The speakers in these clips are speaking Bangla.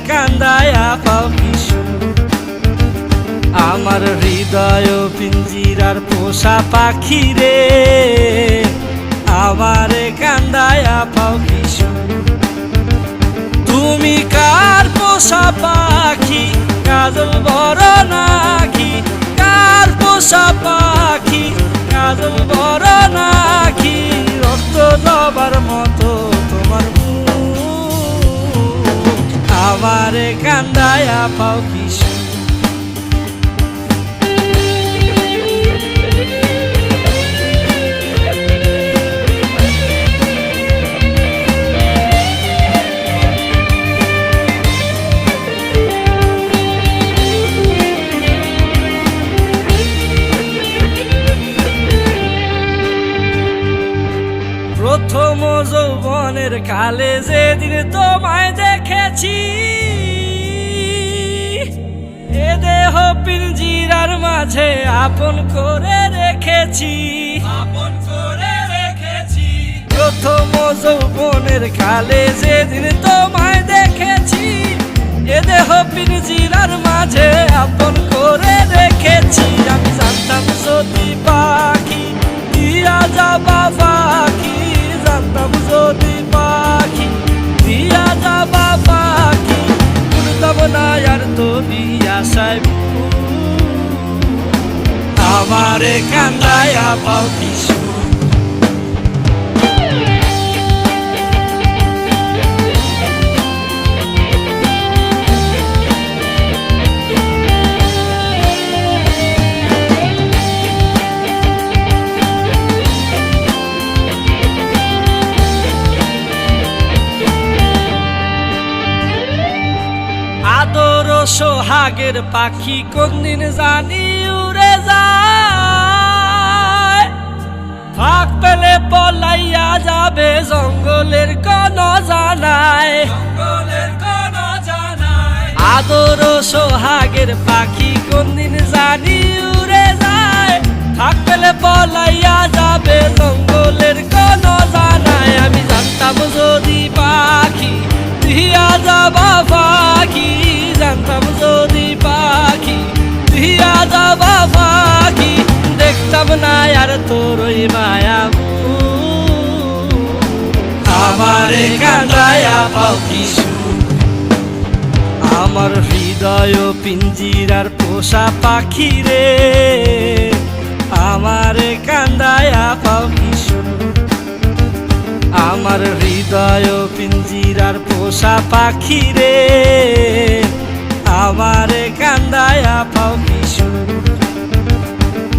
কান্দায়া পাও কিশু আমার হৃদয় পিঞ্জিরার পোষা পাখি রে আমারে কান্দায়া পাও কিশু তুমি কার পোষা পাখি কাজল বড় নাকি কার পোষা পাখি কাজল বড় নাকি রক্ত জবার মতো তোমার আমারে কান্দায়া পাও কিশু প্রথম যৌবনের কালে যেদিন তোমায় দেখেছি এ দেহ পিঞ্জিরার মাঝে আপন করে রেখেছি প্রথম যৌবনের কালে যেদিন তোমায় দেখেছি এ দেহ পিঞ্জিরার মাঝে আপন করে রেখেছি আমি জানতাম যদি পাখি দিয়া যাবা পাখি জানতাম যদি পাখি দিয়া যাবা পাখি উড়তাম না আর তুমি আশায় আমারে কান্দায়া পাও কিশু আদর সোহাগের পাখি কোনদিন জানি উড়ে যায় ফাঁক পেলে পলাইয়া যাবে জঙ্গলের কোন জানায় আদর সোহাগের পাখি কোনদিন জানি উড়ে যায় ফাঁক পেলে পলাইয়া যাবে জঙ্গলের কোন জানায় আমি জানতাম যদি পাখি দিয়া যাবা পাখি জানতাম যদি পাখি দিয়া যাবা পাখি দেখতাম না আর তোর ওই মায়া আমারে কান্দায়া পাও কিশু আমার হৃদয় পিঞ্জিরার পোষা পাখি রে আমারে কান্দায়া পাও কিশু আমার হৃদয় পিঞ্জিরার পোষা পাখি রে আমারে কান্দায়া পাও কিশু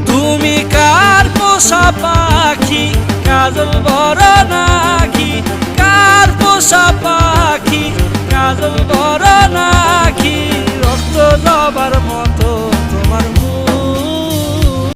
তুমি কার পোষা পাখি কাজল বড় নাকি কার পোষা পাখি কাজল বড় না